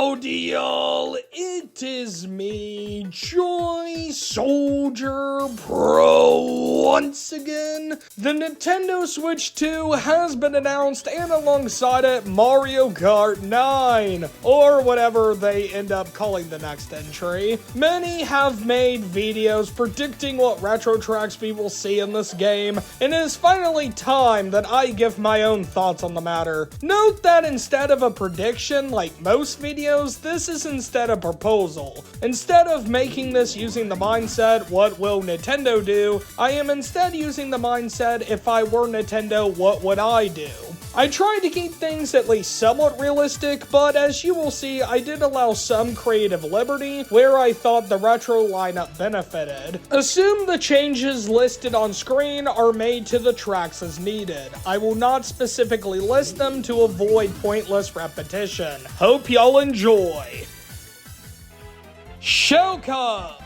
Howdy y'all, it is me, JSoldierPro once again. The Nintendo Switch 2 has been announced, and alongside it, Mario Kart 9, or whatever they end up calling the next entry. Many have made videos predicting what retro tracks we will see in this game, and it is finally time that I give my own thoughts on the matter. Note that instead of a prediction like most videos, this is instead a proposal. Instead of making this using the mindset, what will Nintendo do, I am instead using the mindset, if I were Nintendo, what would I do? I tried to keep things at least somewhat realistic, but as you will see, I did allow some creative liberty where I thought the retro lineup benefited. Assume the changes listed on screen are made to the tracks as needed. I will not specifically list them to avoid pointless repetition. Hope y'all enjoy. Choco!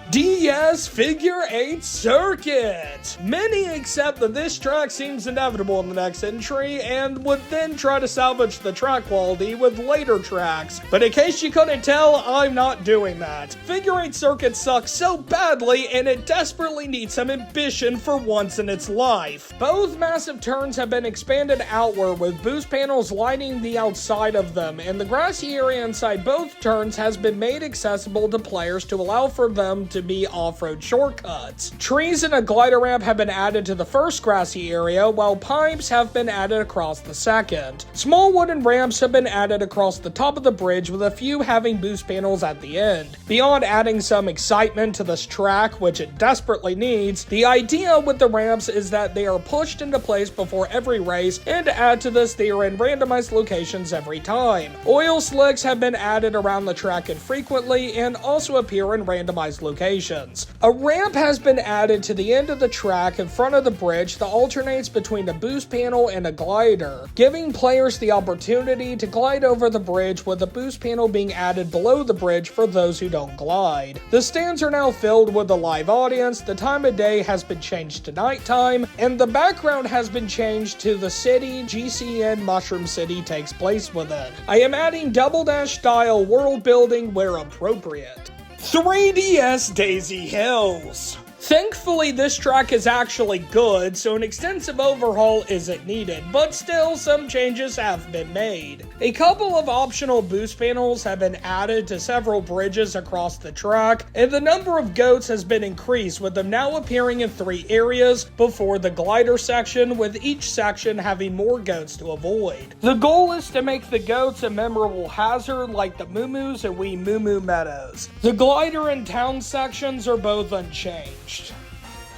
DS Figure 8 Circuit! Many accept that this track seems inevitable in the next entry, and would then try to salvage the track quality with later tracks. But in case you couldn't tell, I'm not doing that. Figure 8 Circuit sucks so badly, and it desperately needs some ambition for once in its life. Both massive turns have been expanded outward, with boost panels lining the outside of them, and the grassy area inside both turns has been made accessible to players to allow for them to be off-road shortcuts. Trees and a glider ramp have been added to the first grassy area, while pipes have been added across the second. Small wooden ramps have been added across the top of the bridge, with a few having boost panels at the end. Beyond adding some excitement to this track, which it desperately needs, the idea with the ramps is that they are pushed into place before every race, and to add to this, they are in randomized locations every time. Oil slicks have been added around the track infrequently, and also appear in randomized locations. A ramp has been added to the end of the track in front of the bridge that alternates between a boost panel and a glider, giving players the opportunity to glide over the bridge, with a boost panel being added below the bridge for those who don't glide. The stands are now filled with a live audience, the time of day has been changed to nighttime, and the background has been changed to the city GCN Mushroom City takes place within. I am adding Double Dash style world building where appropriate. 3DS Daisy Hills. Thankfully, this track is actually good, so an extensive overhaul isn't needed, but still, some changes have been made. A couple of optional boost panels have been added to several bridges across the track, and the number of goats has been increased, with them now appearing in 3 areas before the glider section, with each section having more goats to avoid. The goal is to make the goats a memorable hazard like the Moo-Moos and Wii Moo Moo Meadows. The glider and town sections are both unchanged.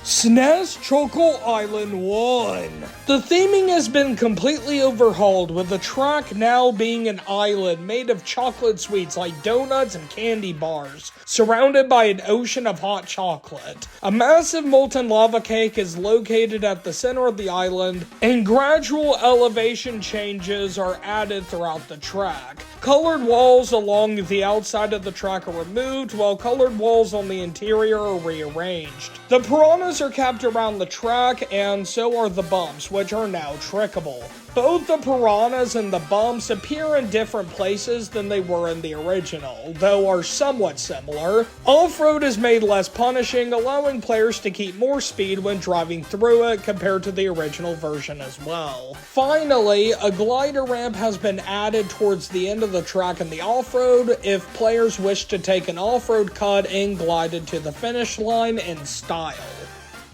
SNES Choco Island 1. The theming has been completely overhauled, with the track now being an island made of chocolate sweets like donuts and candy bars, surrounded by an ocean of hot chocolate. A massive molten lava cake is located at the center of the island, and gradual elevation changes are added throughout the track. Colored walls along the outside of the track are removed, while colored walls on the interior are rearranged. The piranhas are kept around the track, and so are the bumps, which are now trickable. Both the piranhas and the bumps appear in different places than they were in the original, though are somewhat similar. Off-road is made less punishing, allowing players to keep more speed when driving through it compared to the original version as well. Finally, a glider ramp has been added towards the end of the track in the off-road if players wish to take an off-road cut and glide into the finish line in style.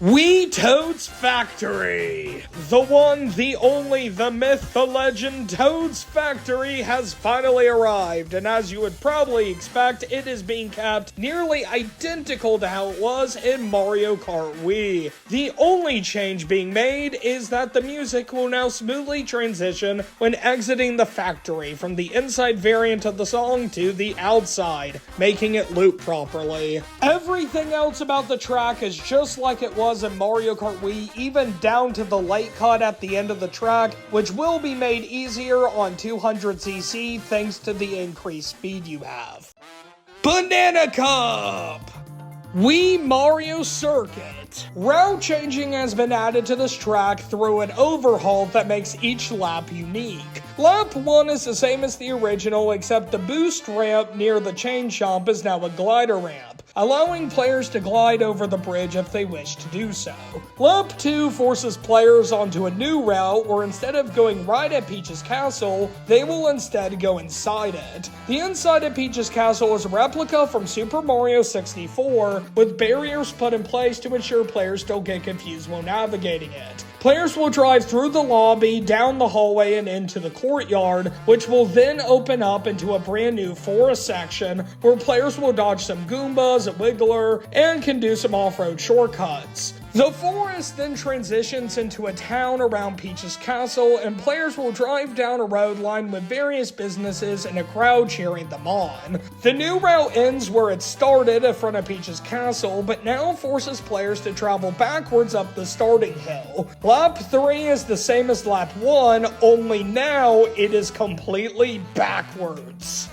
Wii Toad's Factory! The one, the only, the myth, the legend, Toad's Factory has finally arrived, and as you would probably expect, it is being kept nearly identical to how it was in Mario Kart Wii. The only change being made is that the music will now smoothly transition when exiting the factory from the inside variant of the song to the outside, making it loop properly. Everything else about the track is just like it was in Mario Kart Wii, even down to the light cut at the end of the track, which will be made easier on 200cc thanks to the increased speed you have. Banana Cup! Wii Mario Circuit. Route changing has been added to this track through an overhaul that makes each lap unique. Lap 1 is the same as the original, except the boost ramp near the chain shop is now a glider ramp, allowing players to glide over the bridge if they wish to do so. Lap 2 forces players onto a new route where instead of going right at Peach's castle, they will instead go inside it. The inside of Peach's castle is a replica from Super Mario 64, with barriers put in place to ensure players don't get confused while navigating it. Players will drive through the lobby, down the hallway, and into the courtyard, which will then open up into a brand new forest section where players will dodge some Goombas, a Wiggler, and can do some off-road shortcuts. The forest then transitions into a town around Peach's castle, and players will drive down a road lined with various businesses and a crowd cheering them on. The new route ends where it started in front of Peach's castle, but now forces players to travel backwards up the starting hill. Lap 3 is the same as lap 1, only now it is completely backwards.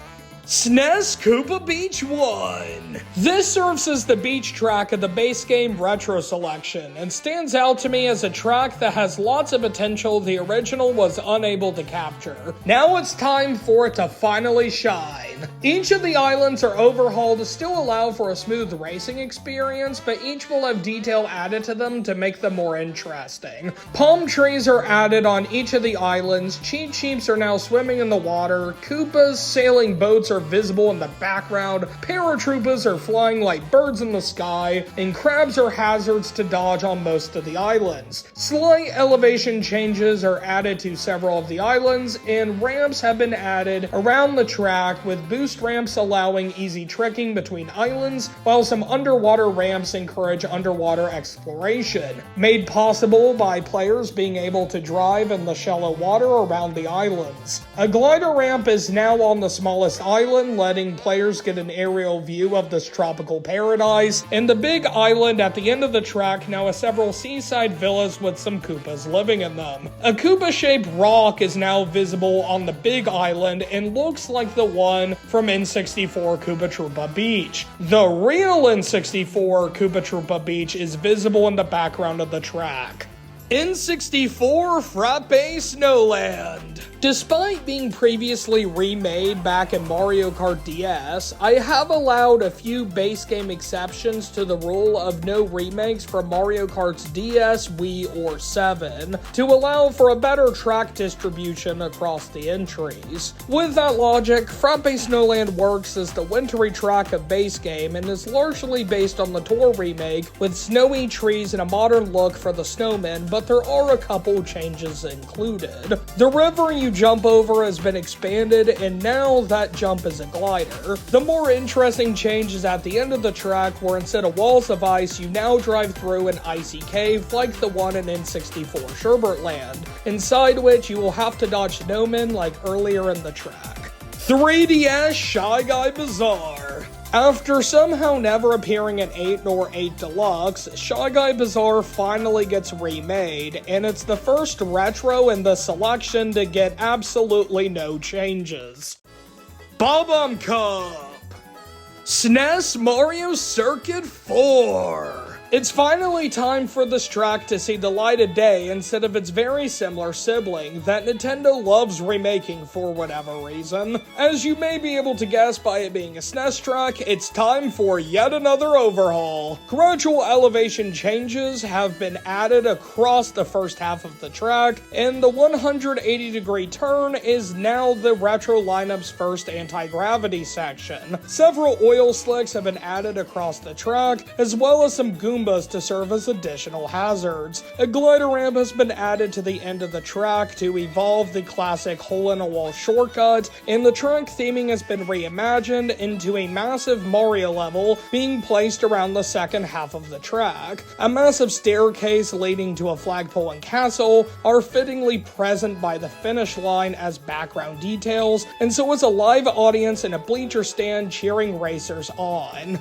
SNES Koopa Beach 1. This serves as the beach track of the base game Retro Selection, and stands out to me as a track that has lots of potential the original was unable to capture. Now it's time for it to finally shine. Each of the islands are overhauled to still allow for a smooth racing experience, but each will have detail added to them to make them more interesting. Palm trees are added on each of the islands, Cheat Sheeps are now swimming in the water, Koopas sailing boats are visible in the background, paratroopers are flying like birds in the sky, and crabs are hazards to dodge on most of the islands. Slight elevation changes are added to several of the islands, and ramps have been added around the track, with boost ramps allowing easy tricking between islands, while some underwater ramps encourage underwater exploration, made possible by players being able to drive in the shallow water around the islands. A glider ramp is now on the smallest island, letting players get an aerial view of this tropical paradise, and the big island at the end of the track now has several seaside villas with some Koopas living in them. A Koopa-shaped rock is now visible on the big island and looks like the one from N64 Koopa Troopa Beach. The real N64 Koopa Troopa Beach is visible in the background of the track. N64 Frappe Snowland. Despite being previously remade back in Mario Kart DS, I have allowed a few base game exceptions to the rule of no remakes from Mario Kart's DS, Wii, or 7 to allow for a better track distribution across the entries. With that logic, Frappe Snowland works as the wintry track of base game and is largely based on the tour remake with snowy trees and a modern look for the snowmen, but there are a couple changes included. The river you jump over has been expanded, and now that jump is a glider. The more interesting change is at the end of the track, where instead of walls of ice, you now drive through an icy cave like the one in N64 Sherbert inside which you will have to dodge snowmen like earlier in the track. 3DS Shy Guy Bazaar. After somehow never appearing in 8 nor 8 Deluxe, Shy Guy Bazaar finally gets remade, and it's the first retro in the selection to get absolutely no changes. Bob-omb Cup. SNES Mario Circuit 4. It's finally time for this track to see the light of day instead of its very similar sibling that Nintendo loves remaking for whatever reason. As you may be able to guess by it being a SNES track, it's time for yet another overhaul. Gradual elevation changes have been added across the first half of the track, and the 180-degree turn is now the retro lineup's first anti-gravity section. Several oil slicks have been added across the track, as well as some Goombas to serve as additional hazards. A glider ramp has been added to the end of the track to evolve the classic hole-in-a-wall shortcut, and the track theming has been reimagined into a massive Mario level being placed around the second half of the track. A massive staircase leading to a flagpole and castle are fittingly present by the finish line as background details, and so is a live audience in a bleacher stand cheering racers on.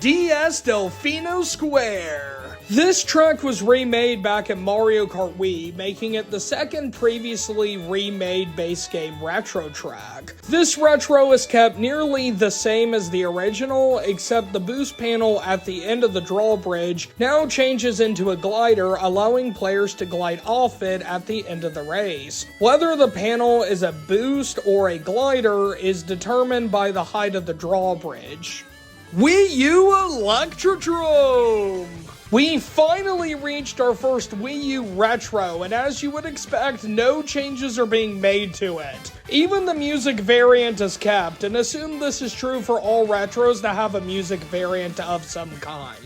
DS Delfino Square. This track was remade back in Mario Kart Wii, making it the second previously remade base game retro track. This retro is kept nearly the same as the original, except the boost panel at the end of the drawbridge now changes into a glider, allowing players to glide off it at the end of the race. Whether the panel is a boost or a glider is determined by the height of the drawbridge. Wii U Electrodrome! We finally reached our first Wii U Retro, and as you would expect, no changes are being made to it. Even the music variant is kept, and assume this is true for all retros that have a music variant of some kind.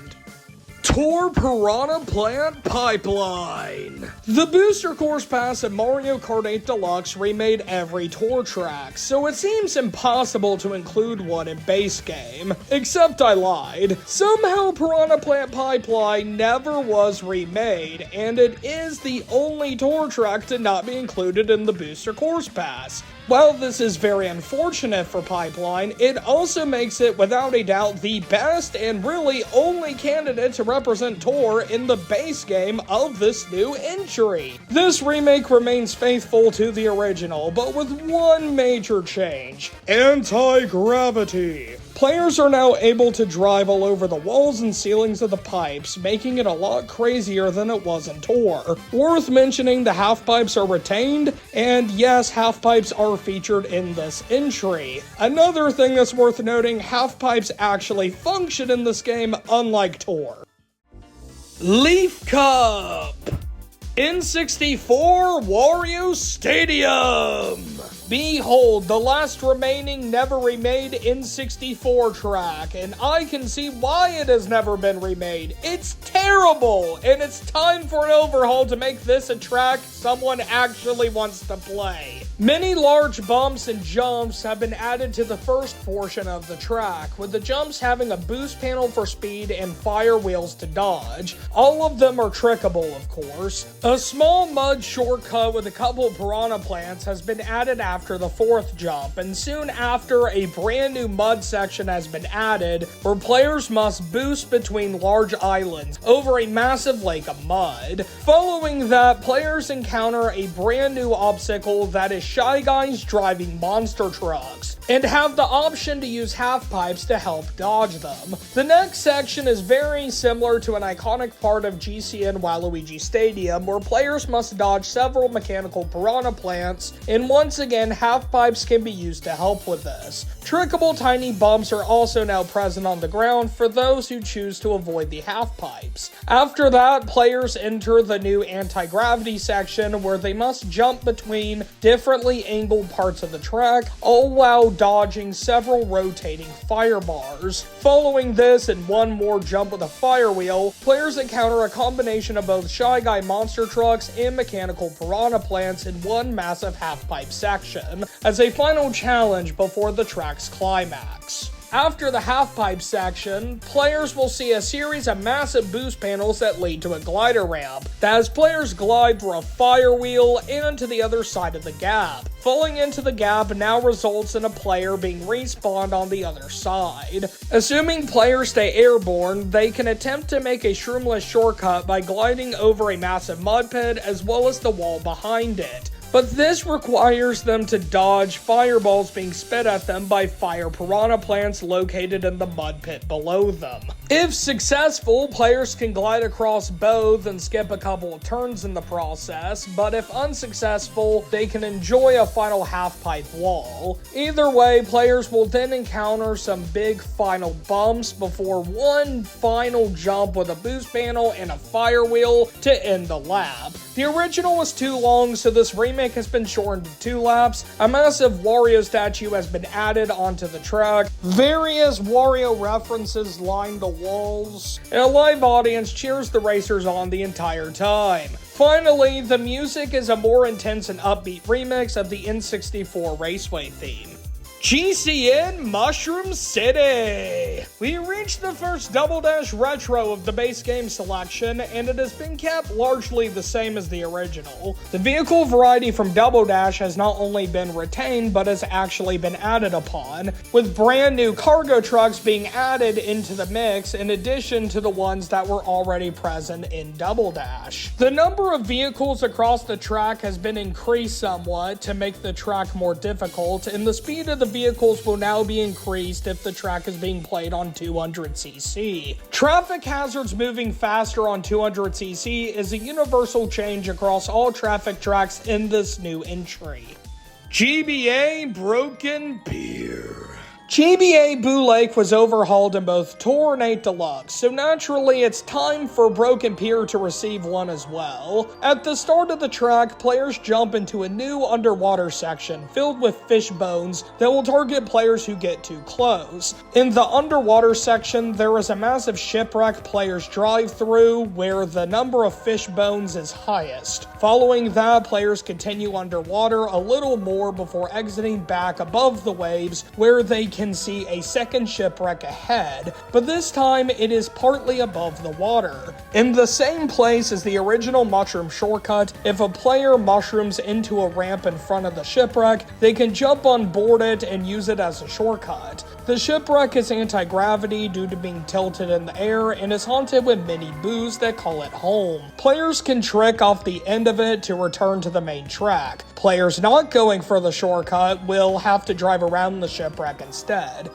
Tour Piranha Plant Pipeline. The Booster Course Pass in Mario Kart 8 Deluxe remade every tour track, so it seems impossible to include one in base game. Except I lied. Somehow Piranha Plant Pipeline never was remade, and it is the only tour track to not be included in the Booster Course Pass. While this is very unfortunate for Pipeline, it also makes it without a doubt the best and really only candidate to represent Tour in the base game of this new entry. This remake remains faithful to the original, but with one major change: anti-gravity. Players are now able to drive all over the walls and ceilings of the pipes, making it a lot crazier than it was in Tour. Worth mentioning, the half-pipes are retained, and yes, half-pipes are featured in this entry. Another thing that's worth noting, half-pipes actually function in this game, unlike Tour. Leaf Cup! N64 Wario Stadium! Behold, the last remaining never remade N64 track, and I can see why it has never been remade. It's terrible, and it's time for an overhaul to make this a track someone actually wants to play. Many large bumps and jumps have been added to the first portion of the track, with the jumps having a boost panel for speed and fire wheels to dodge. All of them are trickable, of course. A small mud shortcut with a couple of piranha plants has been added after the fourth jump, and soon after, a brand new mud section has been added where players must boost between large islands over a massive lake of mud. Following that, players encounter a brand new obstacle that is Shy Guys driving monster trucks, and have the option to use half pipes to help dodge them. The next section is very similar to an iconic part of GCN Wario Stadium, where players must dodge several mechanical piranha plants, and once again, half pipes can be used to help with this. Trickable tiny bumps are also now present on the ground for those who choose to avoid the half pipes. After that, players enter the new anti-gravity section, where they must jump between differently angled parts of the track, all while dodging several rotating fire bars. Following this and one more jump with a fire wheel, players encounter a combination of both Shy Guy monster trucks and mechanical piranha plants in one massive half-pipe section, as a final challenge before the track's climax. After the half-pipe section, players will see a series of massive boost panels that lead to a glider ramp, as players glide through a fire wheel and to the other side of the gap. Falling into the gap now results in a player being respawned on the other side. Assuming players stay airborne, they can attempt to make a shroomless shortcut by gliding over a massive mud pit as well as the wall behind it. But this requires them to dodge fireballs being spit at them by fire piranha plants located in the mud pit below them. If successful, players can glide across both and skip a couple of turns in the process, but if unsuccessful, they can enjoy a final half-pipe wall. Either way, players will then encounter some big final bumps before one final jump with a boost panel and a fire wheel to end the lap. The original was too long, so this remake has been shortened to 2 laps. A massive Wario statue has been added onto the track. Various Wario references line the walls, and a live audience cheers the racers on the entire time. Finally, the music is a more intense and upbeat remix of the N64 Raceway theme. GCN Mushroom City! We reached the first Double Dash Retro of the base game selection, and it has been kept largely the same as the original. The vehicle variety from Double Dash has not only been retained, but has actually been added upon, with brand new cargo trucks being added into the mix in addition to the ones that were already present in Double Dash. The number of vehicles across the track has been increased somewhat to make the track more difficult, and the speed of the vehicles will now be increased if the track is being played on 200cc. Traffic hazards moving faster on 200cc is a universal change across all traffic tracks in this new entry. GBA Broken Pier. GBA Boo Lake was overhauled in both Tour and 8 Deluxe, so naturally it's time for Broken Pier to receive one as well. At the start of the track, players jump into a new underwater section filled with fish bones that will target players who get too close. In the underwater section, there is a massive shipwreck players drive through where the number of fish bones is highest. Following that, players continue underwater a little more before exiting back above the waves where they can see a second shipwreck ahead, but this time it is partly above the water. In the same place as the original mushroom shortcut, if a player mushrooms into a ramp in front of the shipwreck, they can jump on board it and use it as a shortcut. The shipwreck is anti-gravity due to being tilted in the air and is haunted with many boos that call it home. Players can trick off the end of it to return to the main track. Players not going for the shortcut will have to drive around the shipwreck instead.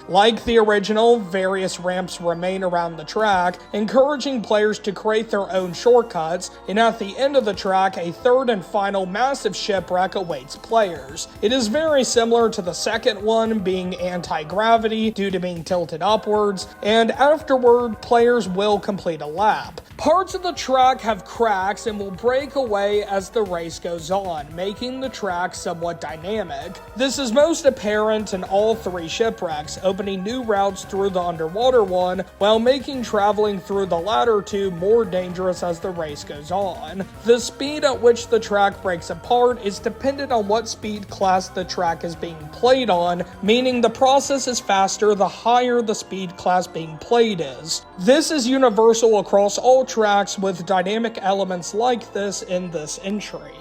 Like the original, various ramps remain around the track, encouraging players to create their own shortcuts, and at the end of the track, a third and final massive shipwreck awaits players. It is very similar to the second one, being anti-gravity due to being tilted upwards, and afterward, players will complete a lap. Parts of the track have cracks and will break away as the race goes on, making the track somewhat dynamic. This is most apparent in all three shipwrecks, opening new routes through the underwater one, while making traveling through the latter two more dangerous as the race goes on. The speed at which the track breaks apart is dependent on what speed class the track is being played on, meaning the process is faster the higher the speed class being played is. This is universal across all tracks with dynamic elements like this in this entry.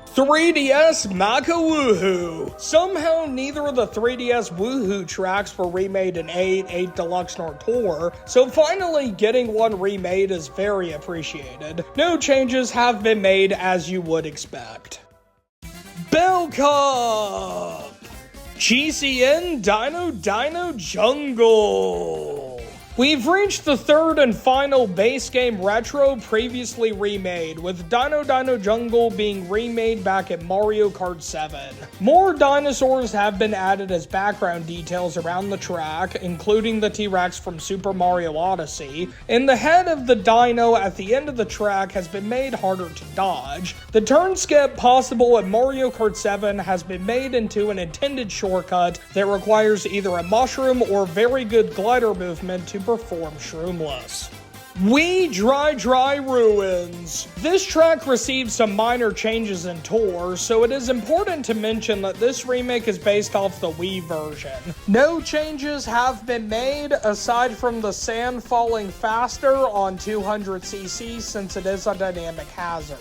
3DS Maka Wuhu. Somehow neither of the 3DS Woohoo tracks were remade in 8 Deluxe, nor Tour, so finally getting one remade is very appreciated. No changes have been made as you would expect. Bell Cup! GCN Dino Jungle! We've reached the third and final base game retro previously remade, with Dino Jungle being remade back at Mario Kart 7. More dinosaurs have been added as background details around the track, including the T-Rex from Super Mario Odyssey, and the head of the dino at the end of the track has been made harder to dodge. The turn skip possible at Mario Kart 7 has been made into an intended shortcut that requires either a mushroom or very good glider movement to perform shroomless. Wii Dry Dry Ruins. This track received some minor changes in Tour, so it is important to mention that this remake is based off the Wii version. No changes have been made aside from the sand falling faster on 200cc since it is a dynamic hazard.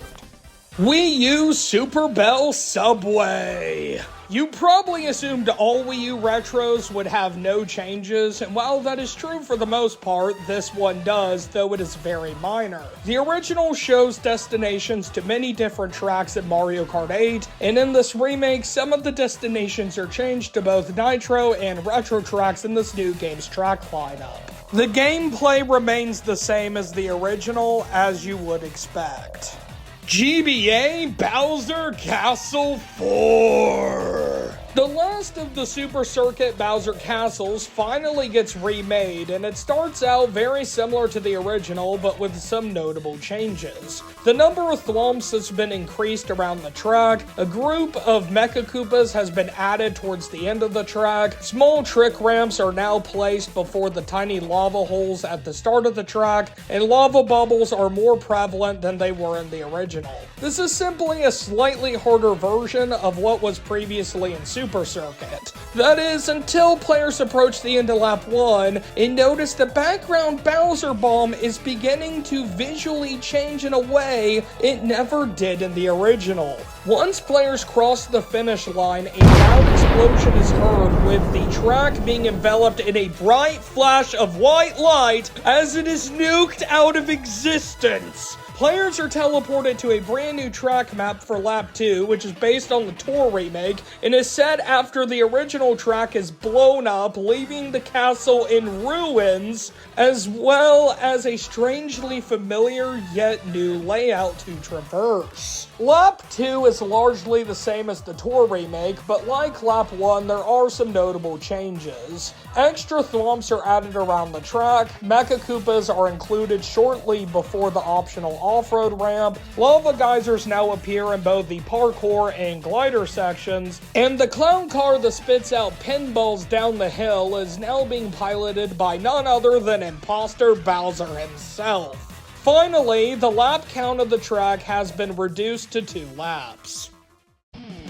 Wii U Super Bell Subway. You probably assumed all Wii U retros would have no changes, and while that is true for the most part, this one does, though it is very minor. The original shows destinations to many different tracks at Mario Kart 8, and in this remake, some of the destinations are changed to both Nitro and Retro tracks in this new game's track lineup. The gameplay remains the same as the original, as you would expect. GBA Bowser Castle 4. The last of the Super Circuit Bowser Castles finally gets remade, and it starts out very similar to the original, but with some notable changes. The number of thwomps has been increased around the track, a group of Mecha Koopas has been added towards the end of the track, small trick ramps are now placed before the tiny lava holes at the start of the track, and lava bubbles are more prevalent than they were in the original. This is simply a slightly harder version of what was previously in Super Super Circuit. That is, until players approach the end of lap 1 and notice the background Bowser bomb is beginning to visually change in a way it never did in the original. Once players cross the finish line, a loud explosion is heard, with the track being enveloped in a bright flash of white light as it is nuked out of existence. Players are teleported to a brand new track map for lap 2, which is based on the Tour remake, and is set after the original track is blown up, leaving the castle in ruins, as well as a strangely familiar yet new layout to traverse. Lap 2 is largely the same as the Tour remake, but like lap 1, there are some notable changes. Extra thwomps are added around the track, Mecha Koopas are included shortly before the optional off-road ramp, lava geysers now appear in both the parkour and glider sections, and the clown car that spits out pinballs down the hill is now being piloted by none other than imposter Bowser himself. Finally, the lap count of the track has been reduced to 2 laps.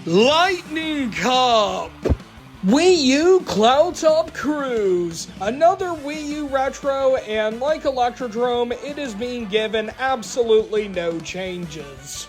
Lightning Cup! Wii U Cloudtop Cruise, another Wii U retro, and like Electrodrome, it is being given absolutely no changes.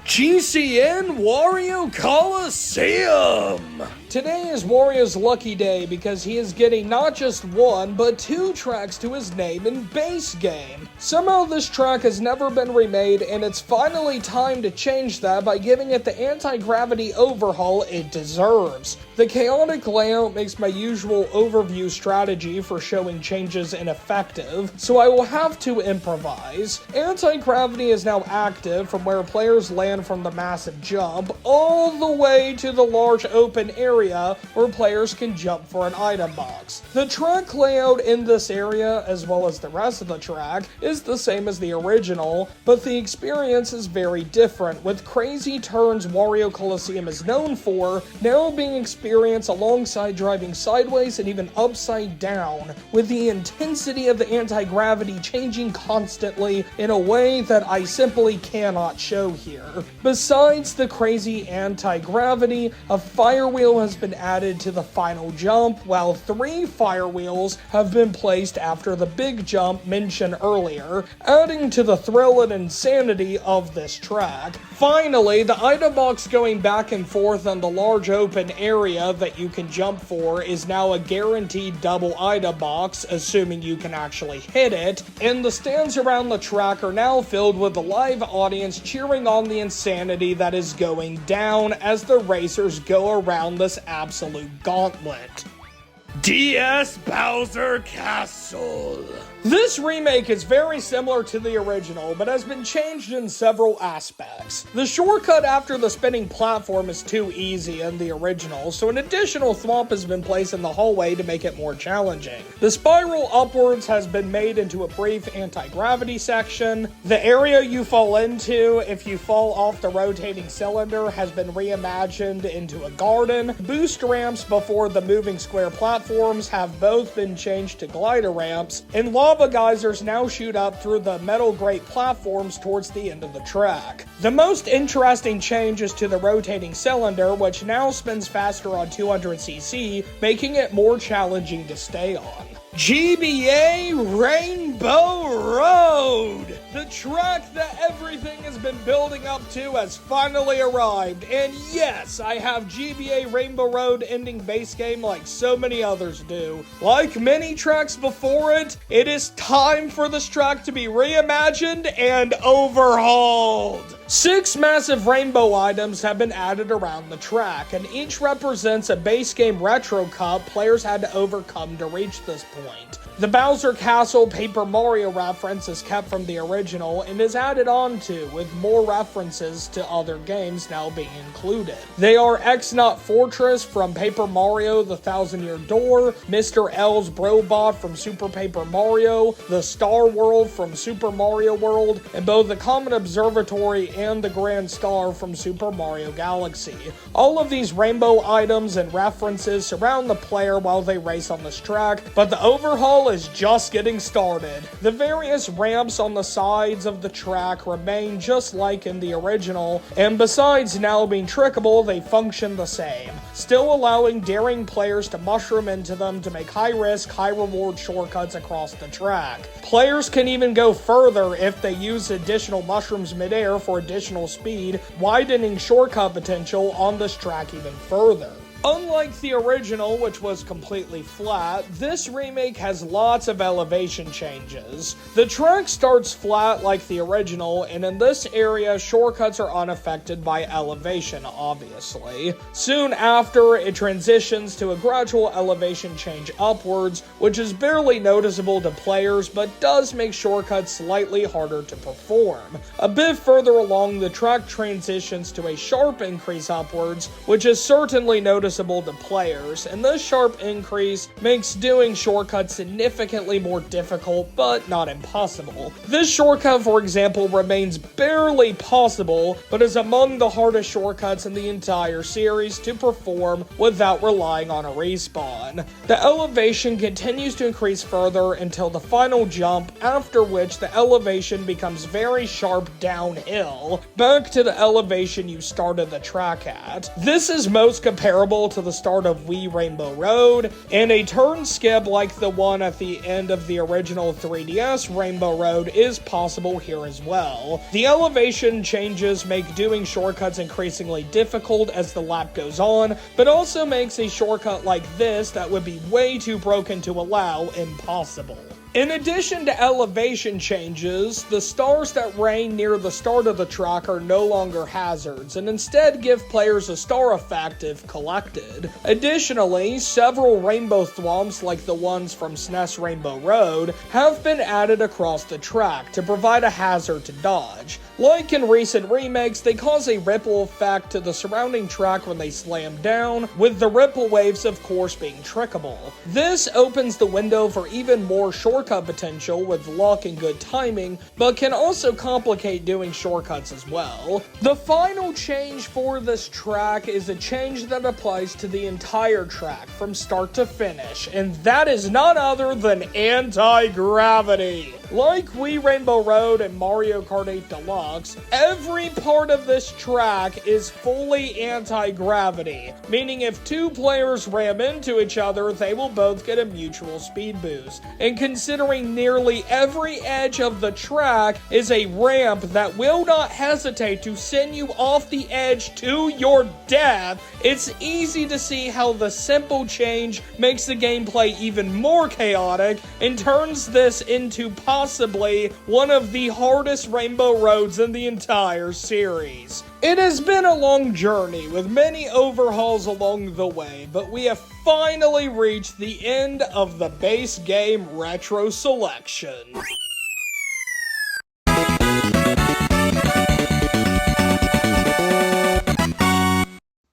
GCN Wario Colosseum! Today is Wario's lucky day because he is getting not just 1, but 2 tracks to his name in base game. Somehow this track has never been remade, and it's finally time to change that by giving it the anti-gravity overhaul it deserves. The chaotic layout makes my usual overview strategy for showing changes ineffective, so I will have to improvise. Anti-gravity is now active from where players land from the massive jump, all the way to the large open area where players can jump for an item box. The track layout in this area, as well as the rest of the track, is the same as the original, but the experience is very different, with crazy turns Wario Colosseum is known for now being experienced alongside driving sideways and even upside down, with the intensity of the anti-gravity changing constantly in a way that I simply cannot show here. Besides the crazy anti-gravity, a fire wheel has been added to the final jump, while 3 fire wheels have been placed after the big jump mentioned earlier, adding to the thrill and insanity of this track. Finally, the item box going back and forth on the large open area that you can jump for is now a guaranteed double item box, assuming you can actually hit it, and the stands around the track are now filled with a live audience cheering on the insanity that is going down as the racers go around this absolute gauntlet. DS Bowser Castle. This remake is very similar to the original, but has been changed in several aspects. The shortcut after the spinning platform is too easy in the original, so an additional thwomp has been placed in the hallway to make it more challenging. The spiral upwards has been made into a brief anti-gravity section. The area you fall into if you fall off the rotating cylinder has been reimagined into a garden. Boost ramps before the moving square platforms have both been changed to glider ramps, and lava geysers now shoot up through the metal grate platforms towards the end of the track. The most interesting change is to the rotating cylinder, which now spins faster on 200cc, making it more challenging to stay on. GBA Rainbow Road! The track that everything has been building up to has finally arrived, and yes, I have GBA Rainbow Road ending base game like so many others do. Like many tracks before it, it is time for this track to be reimagined and overhauled. 6 massive rainbow items have been added around the track, and each represents a base game retro cup players had to overcome to reach this point. The Bowser Castle Paper Mario reference is kept from the original and is added onto, with more references to other games now being included. They are X-Nut Fortress from Paper Mario The Thousand Year Door, Mr. L's Brobot from Super Paper Mario, the Star World from Super Mario World, and both the Comet Observatory and the Grand Star from Super Mario Galaxy. All of these rainbow items and references surround the player while they race on this track, but the overhaul is just getting started. The various ramps on the sides of the track remain just like in the original, and besides now being trickable, they function the same, still allowing daring players to mushroom into them to make high-risk, high-reward shortcuts across the track. Players can even go further if they use additional mushrooms midair for additional speed, widening shortcut potential on this track even further. Unlike the original, which was completely flat, this remake has lots of elevation changes. The track starts flat like the original, and in this area, shortcuts are unaffected by elevation, obviously. Soon after, it transitions to a gradual elevation change upwards, which is barely noticeable to players, but does make shortcuts slightly harder to perform. A bit further along, the track transitions to a sharp increase upwards, which is certainly noticeable to players, and this sharp increase makes doing shortcuts significantly more difficult, but not impossible. This shortcut, for example, remains barely possible, but is among the hardest shortcuts in the entire series to perform without relying on a respawn. The elevation continues to increase further until the final jump, after which the elevation becomes very sharp downhill, back to the elevation you started the track at. This is most comparable to the start of Wii Rainbow Road, and a turn skip like the one at the end of the original 3DS Rainbow Road is possible here as well. The elevation changes make doing shortcuts increasingly difficult as the lap goes on, but also makes a shortcut like this that would be way too broken to allow impossible. In addition to elevation changes, the stars that rain near the start of the track are no longer hazards, and instead give players a star effect if collected. Additionally, several rainbow thwomps like the ones from SNES Rainbow Road have been added across the track to provide a hazard to dodge. Like in recent remakes, they cause a ripple effect to the surrounding track when they slam down, with the ripple waves of course being trickable. This opens the window for even more shortcut potential with luck and good timing, but can also complicate doing shortcuts as well. The final change for this track is a change that applies to the entire track from start to finish, and that is none other than anti-gravity. Like Wii Rainbow Road and Mario Kart 8 Deluxe, every part of this track is fully anti-gravity, meaning if two players ram into each other, they will both get a mutual speed boost. And considering nearly every edge of the track is a ramp that will not hesitate to send you off the edge to your death, it's easy to see how the simple change makes the gameplay even more chaotic and turns this into possibly one of the hardest rainbow roads in the entire series. It has been a long journey with many overhauls along the way, but we have finally reached the end of the base game retro selection.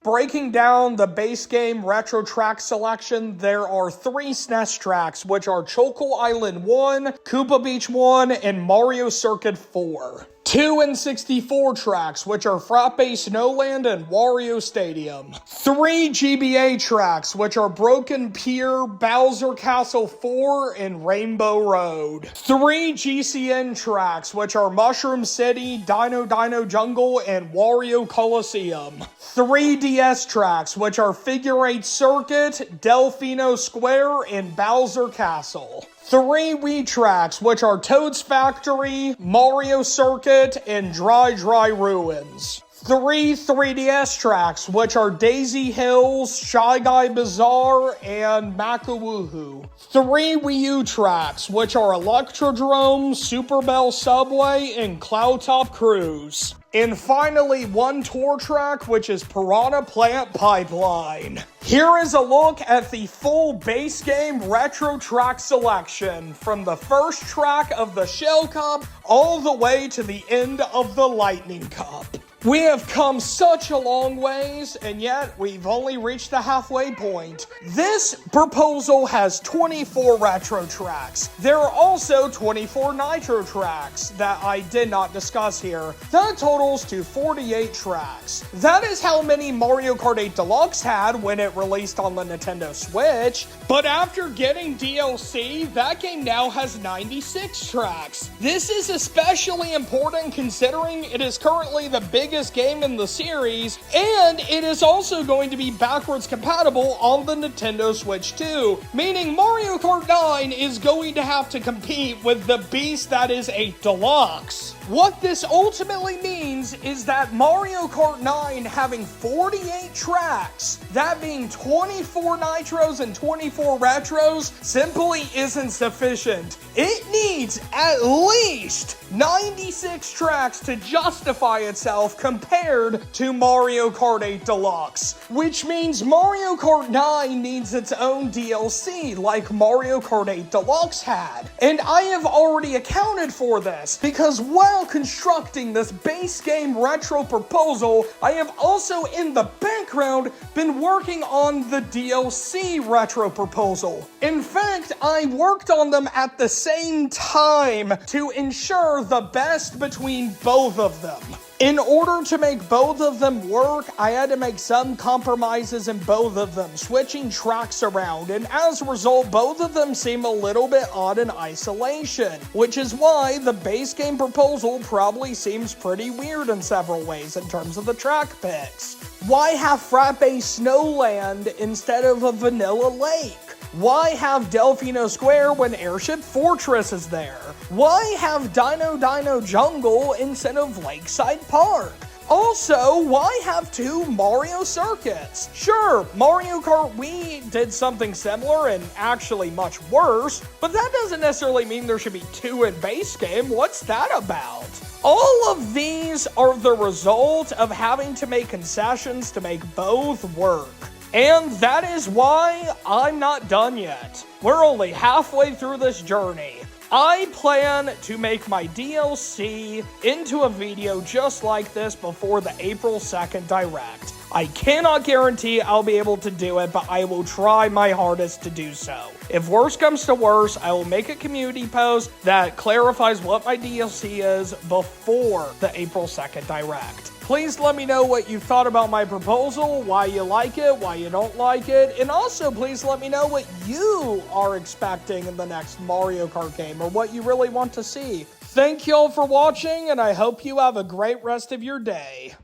Breaking down the base game retro track selection, there are 3 SNES tracks, which are Choco Island 1, Koopa Beach 1, and Mario Circuit 4. 2 N64 tracks, which are Frappe Snowland and Wario Stadium. 3 GBA tracks, which are Broken Pier, Bowser Castle 4, and Rainbow Road. 3 GCN tracks, which are Mushroom City, Dino Jungle, and Wario Colosseum. 3 DS tracks, which are Figure 8 Circuit, Delfino Square, and Bowser Castle. 3 Wii tracks, which are Toad's Factory, Mario Circuit, and Dry Dry Ruins. 3 3DS tracks, which are Daisy Hills, Shy Guy Bazaar, and Maka Wuhu. 3 Wii U tracks, which are Electrodrome, Super Bell Subway, and Cloudtop Cruise. And finally, 1 tour track, which is Piranha Plant Pipeline. Here is a look at the full base game retro track selection, from the first track of the Shell Cup all the way to the end of the Lightning Cup. We have come such a long ways, and yet we've only reached the halfway point. This proposal has 24 retro tracks. There are also 24 nitro tracks that I did not discuss here. That totals to 48 tracks. That is how many Mario Kart 8 Deluxe had when it released on the Nintendo Switch. But after getting DLC, that game now has 96 tracks. This is especially important considering it is currently the biggest game in the series, and it is also going to be backwards compatible on the Nintendo Switch too, meaning Mario Kart 9 is going to have to compete with the beast that is a Deluxe. What this ultimately means is that Mario Kart 9 having 48 tracks, that being 24 nitros and 24 retros, simply isn't sufficient. It needs at least 96 tracks to justify itself compared to Mario Kart 8 Deluxe, which means Mario Kart 9 needs its own DLC like Mario Kart 8 Deluxe had. And I have already accounted for this, because while constructing this base game retro proposal, I have also in the background been working on the DLC retro proposal. In fact, I worked on them at the same time to ensure the best between both of them. In order to make both of them work, I had to make some compromises in both of them, switching tracks around, and as a result, both of them seem a little bit odd in isolation, which is why the base game proposal probably seems pretty weird in several ways in terms of the track picks. Why have Frappe Snowland instead of a vanilla lake? Why have Delfino Square when Airship Fortress is there? Why have Dino Jungle instead of Lakeside Park? Also, why have two Mario Circuits? Sure, Mario Kart Wii did something similar and actually much worse, but that doesn't necessarily mean there should be two in base game. What's that about? All of these are the result of having to make concessions to make both work. And that is why I'm not done yet. We're only halfway through this journey. I plan to make my DLC into a video just like this before the April 2nd Direct. I cannot guarantee I'll be able to do it, but I will try my hardest to do so. If worse comes to worse, I will make a community post that clarifies what my DLC is before the April 2nd Direct. Please let me know what you thought about my proposal, why you like it, why you don't like it, and also please let me know what you are expecting in the next Mario Kart game or what you really want to see. Thank y'all for watching, and I hope you have a great rest of your day.